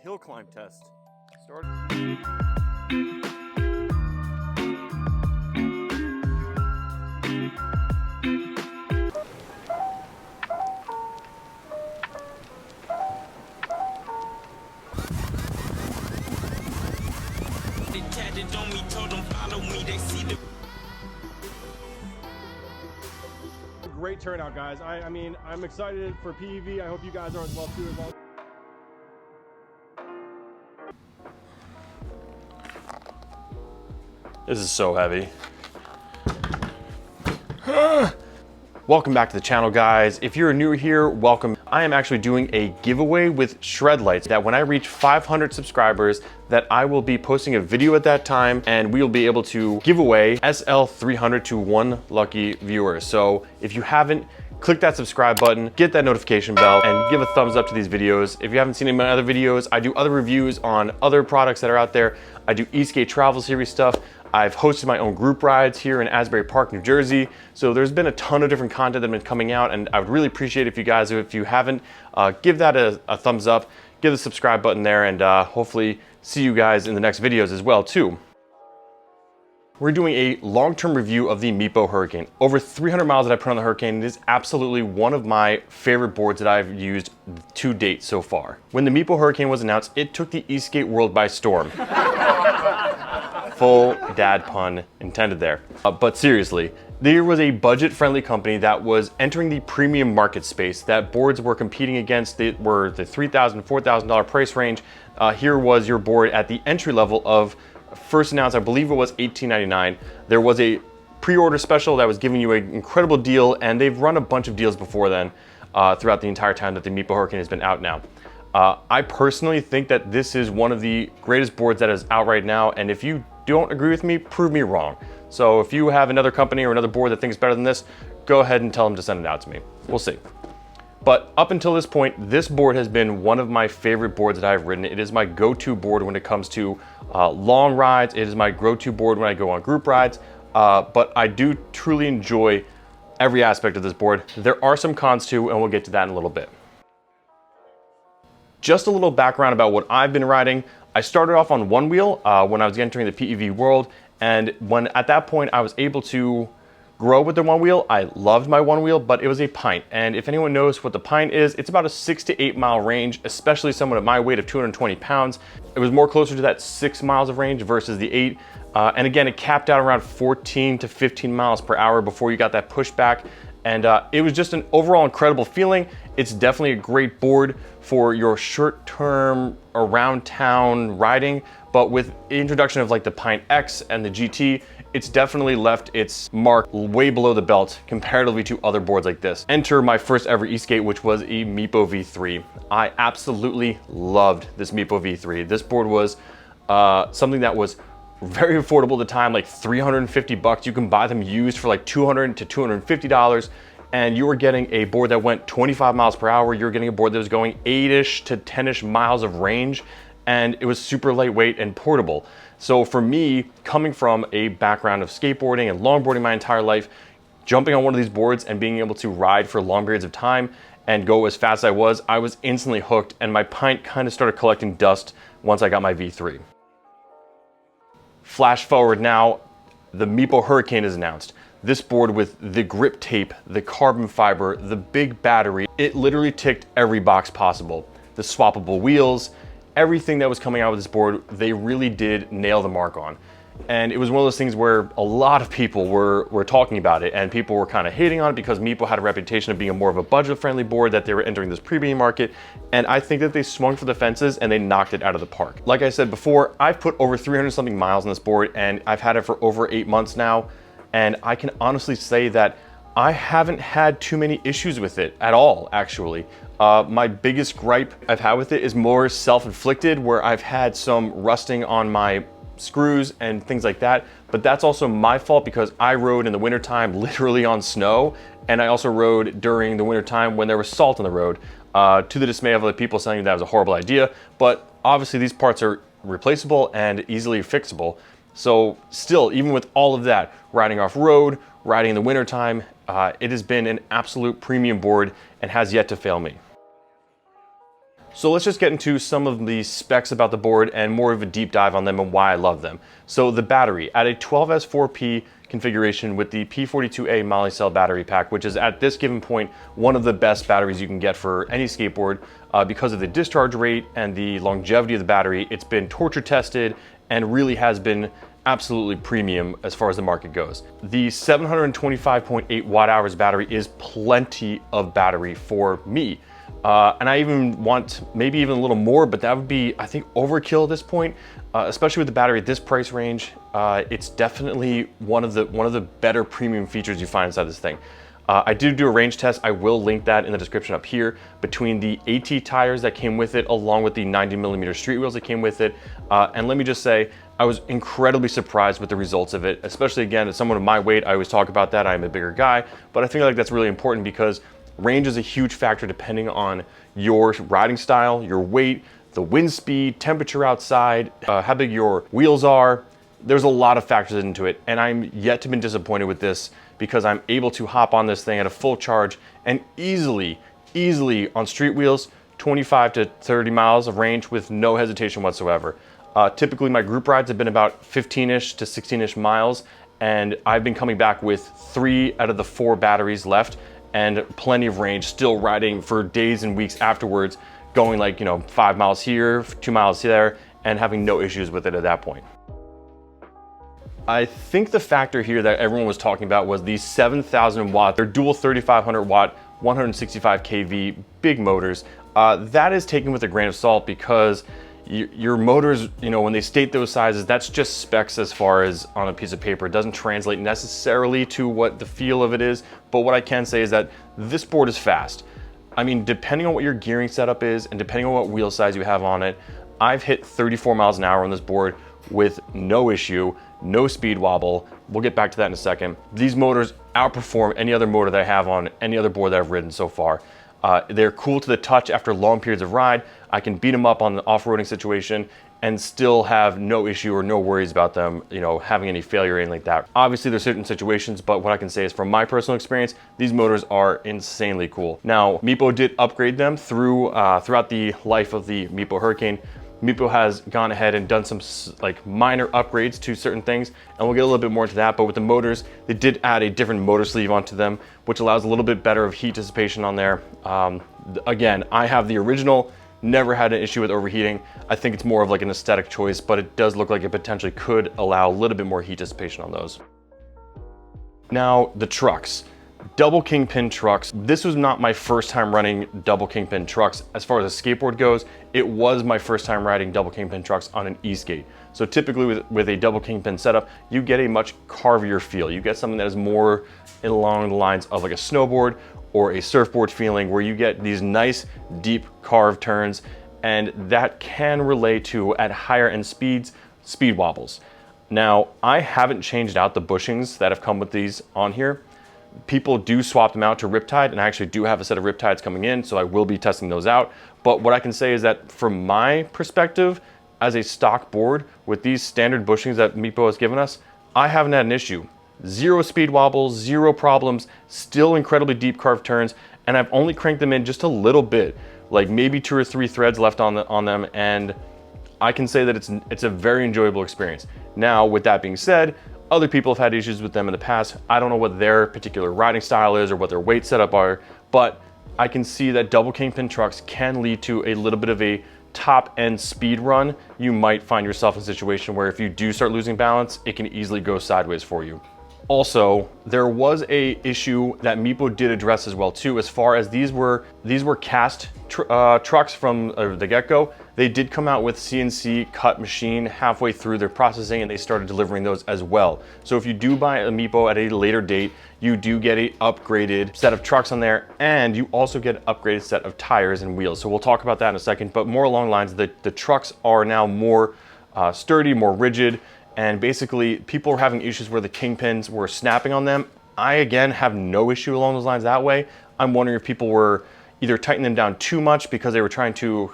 hill climb test. Start. Great turnout, guys. I mean, I'm excited for PEV. I hope you guys are as well too. This is so heavy. Welcome back to the channel, guys. If you're new here, welcome. I am actually doing a giveaway with SHREADLIGHTS that when I reach 500 subscribers, that I will be posting a video at that time and we will be able to give away SL300 to one lucky viewer. So if you haven't, click that subscribe button, get that notification bell, and give a thumbs up to these videos. If you haven't seen any of my other videos, I do other reviews on other products that are out there. I do Eastgate Travel Series stuff. I've hosted my own group rides here in Asbury Park, New Jersey. So there's been a ton of different content that's been coming out, and I would really appreciate if you guys, if you haven't, give that a thumbs up, give the subscribe button there, and hopefully see you guys in the next videos as well too. We're doing a long-term review of the Meepo Hurricane. Over 300 miles that I put on the Hurricane. It is absolutely one of my favorite boards that I've used to date so far. When the Meepo Hurricane was announced, it took the Eastgate world by storm. Full dad pun intended there. But seriously, there was a budget-friendly company that was entering the premium market space that boards were competing against. They were the $3,000, $4,000 price range. Here was your board at the entry level of, first announced, I believe it was $18.99. There was a pre-order special that was giving you an incredible deal, and they've run a bunch of deals before then throughout the entire time that the Meepo Hurricane has been out now. I personally think that this is one of the greatest boards that is out right now, and if you don't agree with me, prove me wrong. So if you have another company or another board that thinks better than this, go ahead and tell them to send it out to me. We'll see. But up until this point, this board has been one of my favorite boards that I've ridden. It is my go-to board when it comes to long rides. It is my go-to board when I go on group rides. But I do truly enjoy every aspect of this board. There are some cons too, and we'll get to that in a little bit. Just a little background about what I've been riding. I started off on one wheel when I was entering the PEV world, and when at that point I was able to grow with the one wheel, I loved my one wheel, but it was a pint. And if anyone knows what the pint is, it's about a 6 to 8 mile range, especially someone at my weight of 220 pounds. It was more closer to that 6 miles of range versus the 8. And again, it capped out around 14 to 15 miles per hour before you got that pushback. And it was just an overall incredible feeling. It's definitely a great board for your short-term around town riding, but with the introduction of like the Pint X and the GT, it's definitely left its mark way below the belt comparatively to other boards like this. Enter my first ever Eastgate, which was a Meepo V3. I absolutely loved this Meepo V3. This board was something that was very affordable at the time, like 350 bucks. You can buy them used for like $200 to $250. And you were getting a board that went 25 miles per hour. You were getting a board that was going 8-ish to 10-ish miles of range. And it was super lightweight and portable. So for me, coming from a background of skateboarding and longboarding my entire life, jumping on one of these boards and being able to ride for long periods of time and go as fast as I was instantly hooked, and my pint kind of started collecting dust once I got my V3. Flash forward now, the Meepo Hurricane is announced. This board with the grip tape, the carbon fiber, the big battery, it literally ticked every box possible. The swappable wheels, everything that was coming out with this board, they really did nail the mark on. And it was one of those things where a lot of people were talking about it, and people were kind of hating on it because Meepo had a reputation of being more of a budget-friendly board, that they were entering this premium market. And I think that they swung for the fences and they knocked it out of the park. Like I said before, I've put over 300 something miles on this board, and I've had it for over 8 months now. And I can honestly say that I haven't had too many issues with it at all, actually. My biggest gripe I've had with it is more self-inflicted, where I've had some rusting on my screws and things like that. But that's also my fault because I rode in the wintertime literally on snow. And I also rode during the wintertime when there was salt on the road, to the dismay of other people saying that was a horrible idea. But obviously these parts are replaceable and easily fixable. So still, even with all of that, riding off-road, riding in the wintertime, it has been an absolute premium board and has yet to fail me. So let's just get into some of the specs about the board and more of a deep dive on them and why I love them. So the battery, at a 12S4P configuration with the P42A moly-cell battery pack, which is at this given point one of the best batteries you can get for any skateboard because of the discharge rate and the longevity of the battery. It's been torture tested and really has been absolutely premium as far as the market goes. The 725.8 watt hours battery is plenty of battery for me. And I even want maybe even a little more, but that would be, I think, overkill at this point, especially with the battery at this price range. It's definitely one of the better premium features you find inside this thing. I did do a range test. I will link that in the description up here between the AT tires that came with it, along with the 90mm street wheels that came with it. And let me just say, I was incredibly surprised with the results of it, especially again, as someone of my weight. I always talk about that. I'm a bigger guy, but I think like that's really important because range is a huge factor depending on your riding style, your weight, the wind speed, temperature outside, how big your wheels are. There's a lot of factors into it, and I'm yet to be disappointed with this because I'm able to hop on this thing at a full charge and easily on street wheels, 25 to 30 miles of range with no hesitation whatsoever. Typically my group rides have been about 15-ish to 16-ish miles, and I've been coming back with 3 out of the 4 batteries left and plenty of range, still riding for days and weeks afterwards, going like, 5 miles here, 2 miles there, and having no issues with it at that point. I think the factor here that everyone was talking about was the 7,000 watt, they're dual 3,500 watt, 165 kV big motors. That is taken with a grain of salt because your motors, when they state those sizes, that's just specs as far as on a piece of paper. It doesn't translate necessarily to what the feel of it is, but what I can say is that this board is fast. I mean, depending on what your gearing setup is and depending on what wheel size you have on it, I've hit 34 miles an hour on this board with no issue, no speed wobble. We'll get back to that in a second. These motors outperform any other motor that I have on any other board that I've ridden so far. They're cool to the touch after long periods of ride. I can beat them up on the off-roading situation and still have no issue or no worries about them, having any failure or anything like that. Obviously there's certain situations, but what I can say is from my personal experience, these motors are insanely cool. Now, Meepo did upgrade them throughout the life of the Meepo Hurricane. Meepo has gone ahead and done some minor upgrades to certain things, and we'll get a little bit more into that. But with the motors, they did add a different motor sleeve onto them, which allows a little bit better of heat dissipation on there. Again, I have the original, never had an issue with overheating. I think it's more of like an aesthetic choice, but it does look like it potentially could allow a little bit more heat dissipation on those. Now, the trucks. Double kingpin trucks. This was not my first time running double kingpin trucks. As far as a skateboard goes, it was my first time riding double kingpin trucks on an e-skate. So typically with a double kingpin setup, you get a much carvier feel. You get something that is more along the lines of like a snowboard or a surfboard feeling, where you get these nice deep carved turns, and that can relate to, at higher end speeds, speed wobbles. Now, I haven't changed out the bushings that have come with these on here. People do swap them out to Riptide, and I actually do have a set of Riptides coming in, so I will be testing those out. But what I can say is that from my perspective, as a stock board with these standard bushings that Meepo has given us, I haven't had an issue. 0 speed wobbles, 0 problems, still incredibly deep carved turns, and I've only cranked them in just a little bit, like maybe 2 or 3 threads left on them, and I can say that it's a very enjoyable experience. Now, with that being said, other people have had issues with them in the past. I don't know what their particular riding style is or what their weight setup are, but I can see that double kingpin trucks can lead to a little bit of a top end speed run. You might find yourself in a situation where if you do start losing balance, it can easily go sideways for you. Also, there was a issue that Meepo did address as well too, as far as these were cast trucks from the get-go. They did come out with CNC cut machine halfway through their processing, and they started delivering those as well. So if you do buy a Meepo at a later date, you do get an upgraded set of trucks on there, and you also get an upgraded set of tires and wheels. So we'll talk about that in a second, but more along the lines that the trucks are now more sturdy, more rigid, and basically people were having issues where the kingpins were snapping on them. I, again, have no issue along those lines that way. I'm wondering if people were either tightening them down too much because they were trying to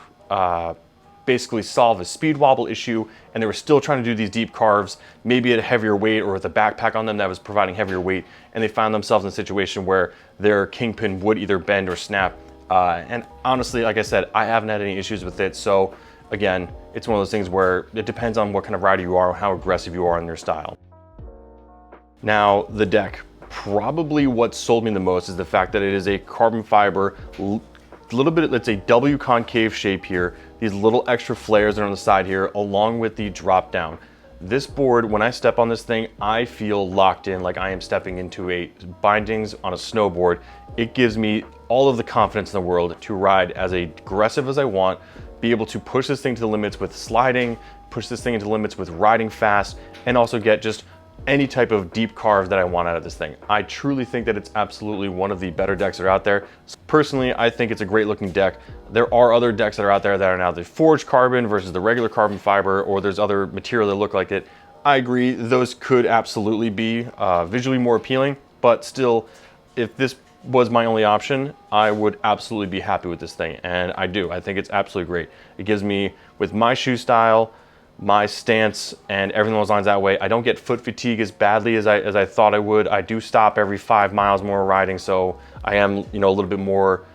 basically solve a speed wobble issue, and they were still trying to do these deep carves, maybe at a heavier weight or with a backpack on them that was providing heavier weight, and they found themselves in a situation where their kingpin would either bend or snap And honestly, like I said, I haven't had any issues with it. So again, it's one of those things where it depends on what kind of rider you are, how aggressive you are in your style. Now, the deck. Probably what sold me the most is the fact that it is a carbon fiber, little bit, it's a W concave shape here. These little extra flares are on the side here, along with the drop down. This board, when I step on this thing, I feel locked in like I am stepping into a bindings on a snowboard. It gives me all of the confidence in the world to ride as aggressive as I want, be able to push this thing to the limits with sliding, push this thing into limits with riding fast, and also get just any type of deep carve that I want out of this thing. I truly think that it's absolutely one of the better decks that are out there. Personally, I think it's a great looking deck. There are other decks that are out there that are now the forged carbon versus the regular carbon fiber, or there's other material that look like it. I agree, those could absolutely be visually more appealing, but still, if this was my only option, I would absolutely be happy with this thing, and I do. I think it's absolutely great. It gives me, with my shoe style, my stance, and everything along those lines that way, I don't get foot fatigue as badly as I thought I would. I do stop every 5 miles more riding, so I am, you know, a little bit more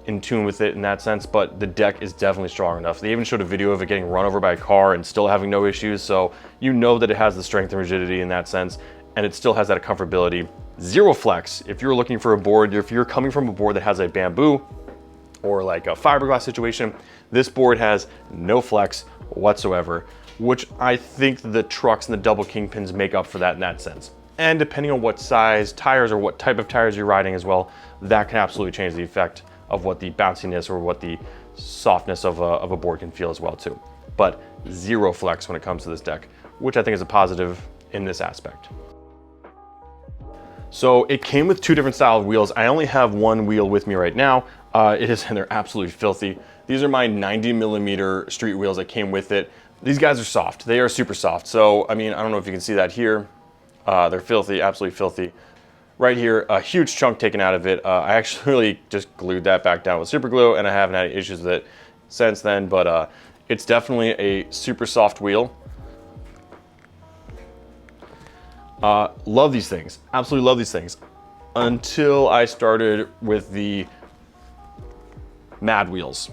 in tune with it in that sense, but the deck is definitely strong enough. They even showed a video of it getting run over by a car and still having no issues, so you know that it has the strength and rigidity in that sense, and it still has that comfortability. Zero flex. If you're looking for a board, if you're coming from a board that has a bamboo or like a fiberglass situation, this board has no flex whatsoever, which I think the trucks and the double kingpins make up for that in that sense. And depending on what size tires or what type of tires you're riding as well, that can absolutely change the effect of what the bounciness or what the softness of a board can feel as well too. But zero flex when it comes to this deck, which I think is a positive in this aspect. So it came with 2 different style of wheels. I only have one wheel with me right now. And they're absolutely filthy. These are my 90mm street wheels that came with it. These guys are soft. They are super soft. So, I mean, I don't know if you can see that here. They're filthy, absolutely filthy. Right here, a huge chunk taken out of it. I actually just glued that back down with super glue, and I haven't had any issues with it since then, but it's definitely a super soft wheel. Love these things, absolutely love these things. Until I started with the Mad wheels.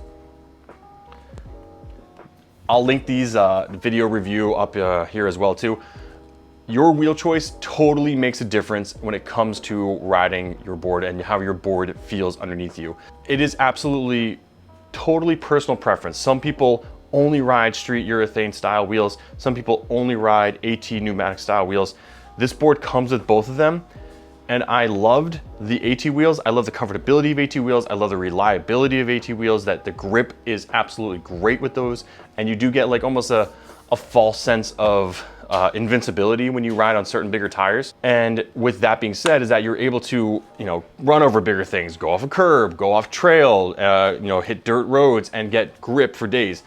I'll link these video review up here as well too. Your wheel choice totally makes a difference when it comes to riding your board and how your board feels underneath you. It is absolutely totally personal preference. Some people only ride street urethane style wheels. Some people only ride AT pneumatic style wheels. This board comes with both of them. And I loved the AT wheels. I love the comfortability of AT wheels. I love the reliability of AT wheels, that the grip is absolutely great with those. And you do get like almost a false sense of invincibility when you ride on certain bigger tires. And with that being said, is that you're able to, you know, run over bigger things, go off a curb, go off trail, you know, hit dirt roads and get grip for days.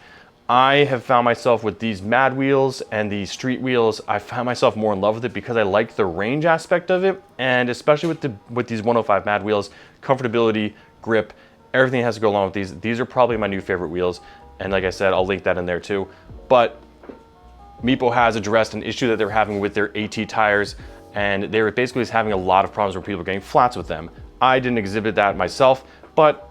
I have found myself with these Mad wheels and the street wheels, I found myself more in love with it because I like the range aspect of it. And especially with these 105 Mad wheels, comfortability, grip, everything has to go along with these. These are probably my new favorite wheels. And like I said, I'll link that in there too. But Meepo has addressed an issue that they're having with their AT tires. And they were basically just having a lot of problems where people were getting flats with them. I didn't exhibit that myself, but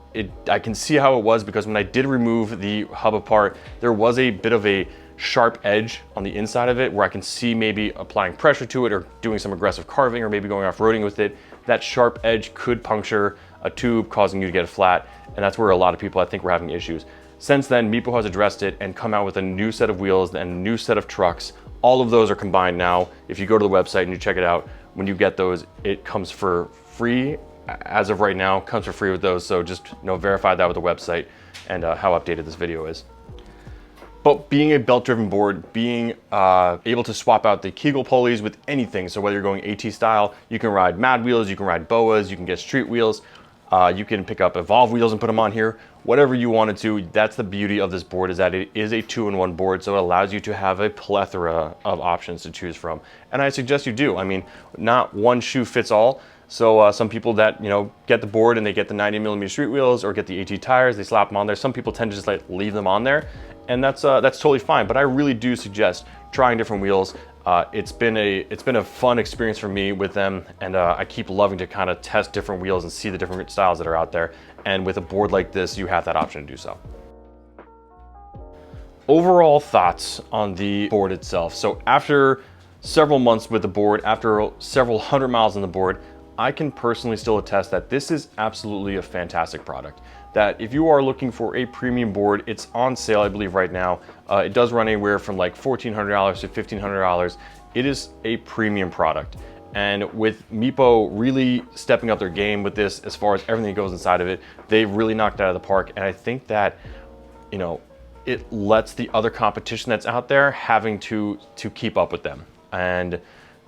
I can see how it was, because when I did remove the hub apart, there was a bit of a sharp edge on the inside of it where I can see maybe applying pressure to it or doing some aggressive carving or maybe going off-roading with it. That sharp edge could puncture a tube, causing you to get a flat, and that's where a lot of people I think were having issues. Since then, Meepo has addressed it and come out with a new set of wheels and a new set of trucks. All of those are combined now. If you go to the website and you check it out, when you get those, it comes for free. As of right now, comes for free with those, so just, you know, verify that with the website and how updated this video is. But being a belt-driven board, being able to swap out the Kegel pulleys with anything, so whether you're going AT style, you can ride Mad wheels, you can ride BOAs, you can get street wheels, you can pick up Evolve wheels and put them on here, whatever you wanted to. That's the beauty of this board, is that it is a 2-in-1 board, so it allows you to have a plethora of options to choose from. And I suggest you do. I mean, not one shoe fits all. So some people that, you know, get the board and they get the 90mm street wheels or get the AT tires, they slap them on there. Some people tend to just like leave them on there, and that's totally fine. But I really do suggest trying different wheels. It's been a fun experience for me with them, and I keep loving to kind of test different wheels and see the different styles that are out there. And with a board like this, you have that option to do so. Overall thoughts on the board itself. So after several months with the board, after several hundred miles on the board, I can personally still attest that this is absolutely a fantastic product. That if you are looking for a premium board, it's on sale, I believe, right now. It does run anywhere from like $1,400 to $1,500. It is a premium product. And with Meepo really stepping up their game with this, as far as everything that goes inside of it, they really knocked it out of the park. And I think that, you know, it lets the other competition that's out there having to keep up with them. And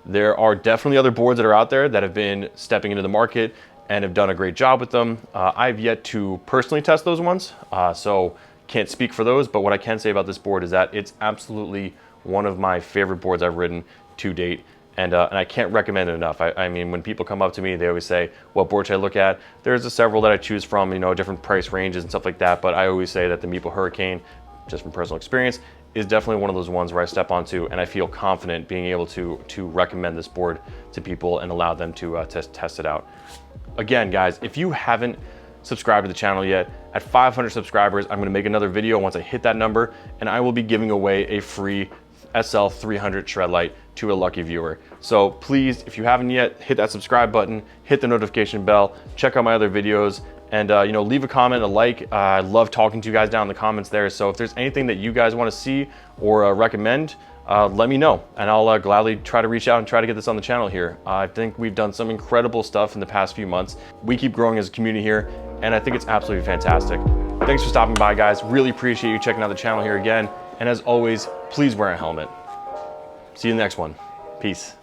there are definitely other boards that are out there that have been stepping into the market and have done a great job with them. I've yet to personally test those ones, so can't speak for those, but what I can say about this board is that it's absolutely one of my favorite boards I've ridden to date, and I can't recommend it enough. I mean, when people come up to me, they always say, what board should I look at? There's several that I choose from, you know, different price ranges and stuff like that, but I always say that the Meepo Hurricane, just from personal experience, is definitely one of those ones where I step onto and I feel confident being able to recommend this board to people and allow them to test it out. Again, guys, if you haven't subscribed to the channel yet, at 500 subscribers, I'm gonna make another video once I hit that number, and I will be giving away a free SL300 shred light to a lucky viewer. So please, if you haven't yet, hit that subscribe button, hit the notification bell, check out my other videos, and you know, leave a comment, a like. I love talking to you guys down in the comments there. So if there's anything that you guys want to see or recommend, let me know, and I'll gladly try to reach out and try to get this on the channel here. I think we've done some incredible stuff in the past few months. We keep growing as a community here, and I think it's absolutely fantastic. Thanks for stopping by, guys. Really appreciate you checking out the channel here again. And as always, please wear a helmet. See you in the next one. Peace.